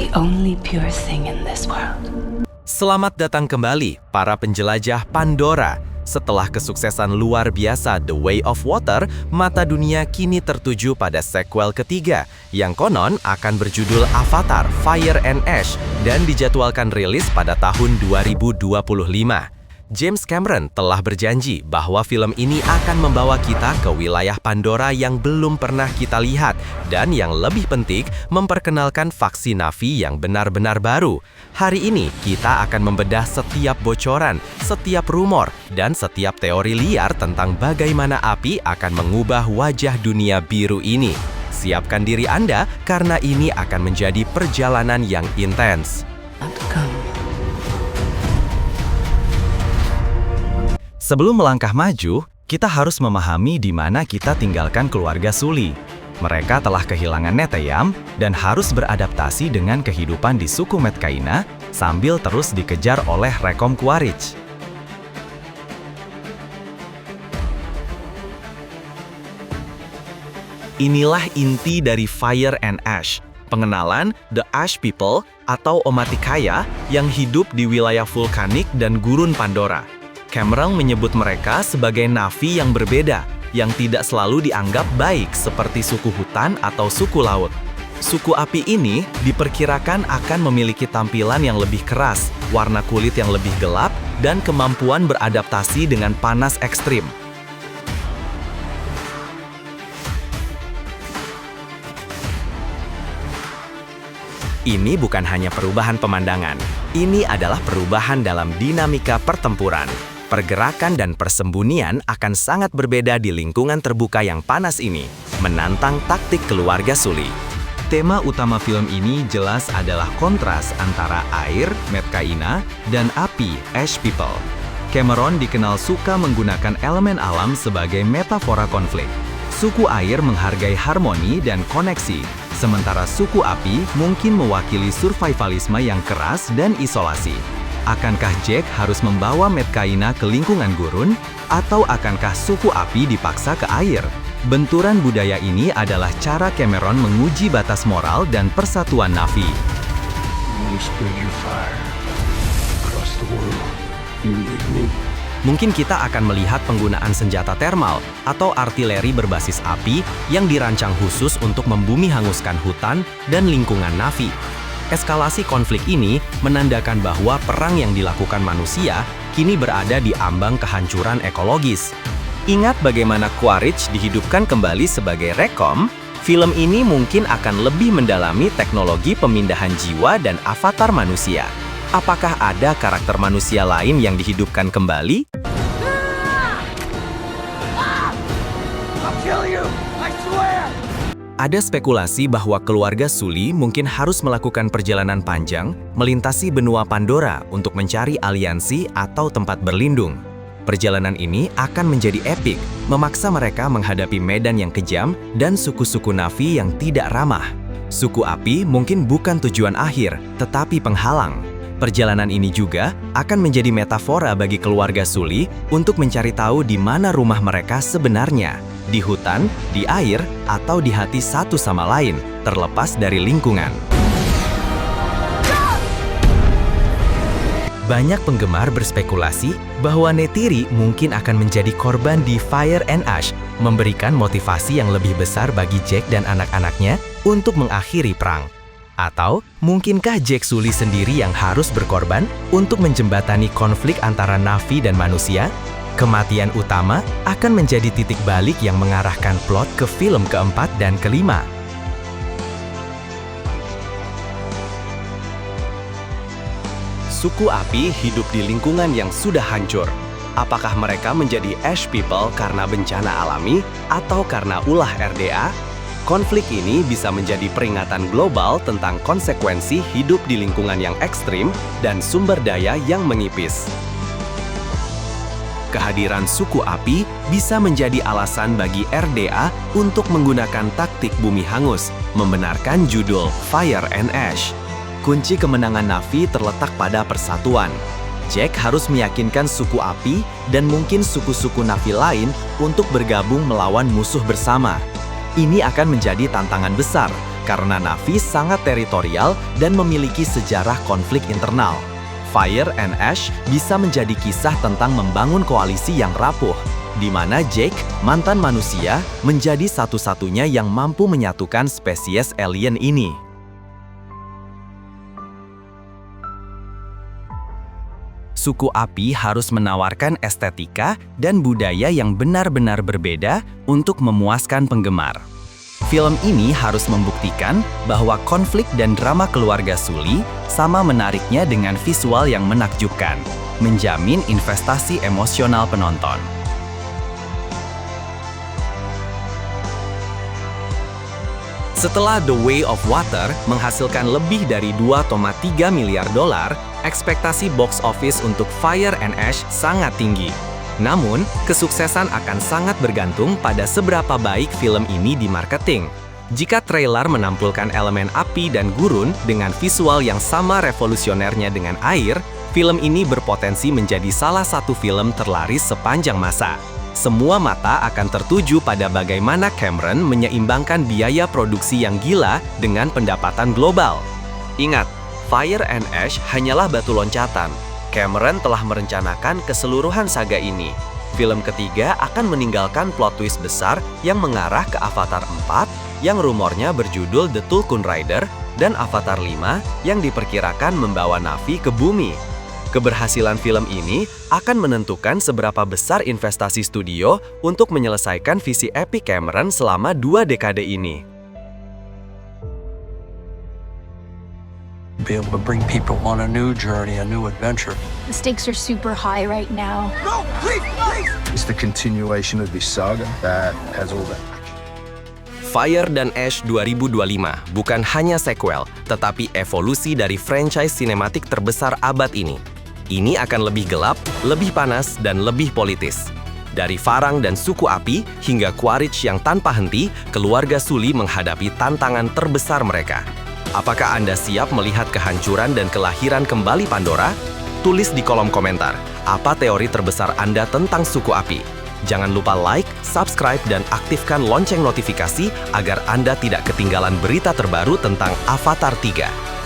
the only pure thing in this world. Selamat datang kembali, para penjelajah Pandora. Setelah kesuksesan luar biasa The Way of Water, mata dunia kini tertuju pada sequel ketiga, yang konon akan berjudul Avatar Fire and Ash dan dijadwalkan rilis pada tahun 2025. James Cameron telah berjanji bahwa film ini akan membawa kita ke wilayah Pandora yang belum pernah kita lihat dan yang lebih penting, memperkenalkan faksi Na'vi yang benar-benar baru. Hari ini kita akan membedah setiap bocoran, setiap rumor, dan setiap teori liar tentang bagaimana api akan mengubah wajah dunia biru ini. Siapkan diri Anda karena ini akan menjadi perjalanan yang intens. Sebelum melangkah maju, kita harus memahami di mana kita tinggalkan keluarga Sully. Mereka telah kehilangan Neteyam dan harus beradaptasi dengan kehidupan di suku Metkayina sambil terus dikejar oleh Rekom Quaritch. Inilah inti dari Fire and Ash, pengenalan The Ash People atau Omaticaya yang hidup di wilayah vulkanik dan gurun Pandora. Cameron menyebut mereka sebagai Na'vi yang berbeda, yang tidak selalu dianggap baik seperti suku hutan atau suku laut. Suku api ini diperkirakan akan memiliki tampilan yang lebih keras, warna kulit yang lebih gelap, dan kemampuan beradaptasi dengan panas ekstrim. Ini bukan hanya perubahan pemandangan, ini adalah perubahan dalam dinamika pertempuran. Pergerakan dan persembunyian akan sangat berbeda di lingkungan terbuka yang panas ini, menantang taktik keluarga Sully. Tema utama film ini jelas adalah kontras antara air, Metkayina, dan api, Ash People. Cameron dikenal suka menggunakan elemen alam sebagai metafora konflik. Suku air menghargai harmoni dan koneksi, sementara suku api mungkin mewakili survivalisme yang keras dan isolasi. Akankah Jack harus membawa Metkayina ke lingkungan gurun, atau akankah suku api dipaksa ke air? Benturan budaya ini adalah cara Cameron menguji batas moral dan persatuan Na'vi. Mungkin kita akan melihat penggunaan senjata termal atau artileri berbasis api yang dirancang khusus untuk membumi hanguskan hutan dan lingkungan Na'vi. Eskalasi konflik ini menandakan bahwa perang yang dilakukan manusia kini berada di ambang kehancuran ekologis. Ingat bagaimana Quaritch dihidupkan kembali sebagai Rekom? Film ini mungkin akan lebih mendalami teknologi pemindahan jiwa dan avatar manusia. Apakah ada karakter manusia lain yang dihidupkan kembali? Ada spekulasi bahwa keluarga Sully mungkin harus melakukan perjalanan panjang melintasi benua Pandora untuk mencari aliansi atau tempat berlindung. Perjalanan ini akan menjadi epik, memaksa mereka menghadapi medan yang kejam dan suku-suku Na'vi yang tidak ramah. Suku api mungkin bukan tujuan akhir, tetapi penghalang. Perjalanan ini juga akan menjadi metafora bagi keluarga Sully untuk mencari tahu di mana rumah mereka sebenarnya. Di hutan, di air, atau di hati satu sama lain, terlepas dari lingkungan. Banyak penggemar berspekulasi bahwa Neytiri mungkin akan menjadi korban di Fire and Ash, memberikan motivasi yang lebih besar bagi Jack dan anak-anaknya untuk mengakhiri perang. Atau, mungkinkah Jack Sully sendiri yang harus berkorban untuk menjembatani konflik antara Na'vi dan manusia? Kematian utama akan menjadi titik balik yang mengarahkan plot ke film keempat dan kelima. Suku api hidup di lingkungan yang sudah hancur. Apakah mereka menjadi Ash People karena bencana alami atau karena ulah RDA? Konflik ini bisa menjadi peringatan global tentang konsekuensi hidup di lingkungan yang ekstrim dan sumber daya yang menipis. Kehadiran suku api bisa menjadi alasan bagi RDA untuk menggunakan taktik bumi hangus, membenarkan judul Fire and Ash. Kunci kemenangan Na'vi terletak pada persatuan. Jack harus meyakinkan suku api dan mungkin suku-suku Na'vi lain untuk bergabung melawan musuh bersama. Ini akan menjadi tantangan besar, karena Na'vi sangat teritorial dan memiliki sejarah konflik internal. Fire and Ash bisa menjadi kisah tentang membangun koalisi yang rapuh, di mana Jake, mantan manusia, menjadi satu-satunya yang mampu menyatukan spesies alien ini. Suku Api harus menawarkan estetika dan budaya yang benar-benar berbeda untuk memuaskan penggemar. Film ini harus membuktikan bahwa konflik dan drama keluarga Sully sama menariknya dengan visual yang menakjubkan, menjamin investasi emosional penonton. Setelah The Way of Water menghasilkan lebih dari 2,3 miliar dolar, ekspektasi box office untuk Fire and Ash sangat tinggi. Namun, kesuksesan akan sangat bergantung pada seberapa baik film ini di marketing. Jika trailer menampilkan elemen api dan gurun dengan visual yang sama revolusionernya dengan air, film ini berpotensi menjadi salah satu film terlaris sepanjang masa. Semua mata akan tertuju pada bagaimana Cameron menyeimbangkan biaya produksi yang gila dengan pendapatan global. Ingat, Fire and Ash hanyalah batu loncatan. Cameron telah merencanakan keseluruhan saga ini. Film ketiga akan meninggalkan plot twist besar yang mengarah ke Avatar 4 yang rumornya berjudul The Tulkun Rider dan Avatar 5 yang diperkirakan membawa Na'vi ke bumi. Keberhasilan film ini akan menentukan seberapa besar investasi studio untuk menyelesaikan visi epic Cameron selama 2 dekade ini. Be able to bring people on a new journey, a new adventure. The stakes are super high right now. No, please, please! It's the continuation of this saga that has all that. Fire dan Ash 2025 bukan hanya sequel, tetapi evolusi dari franchise sinematik terbesar abad ini. Ini akan lebih gelap, lebih panas, dan lebih politis. Dari Farang dan suku api hingga Quaritch yang tanpa henti, keluarga Sully menghadapi tantangan terbesar mereka. Apakah Anda siap melihat kehancuran dan kelahiran kembali Pandora? Tulis di kolom komentar, apa teori terbesar Anda tentang suku api? Jangan lupa like, subscribe, dan aktifkan lonceng notifikasi agar Anda tidak ketinggalan berita terbaru tentang Avatar 3.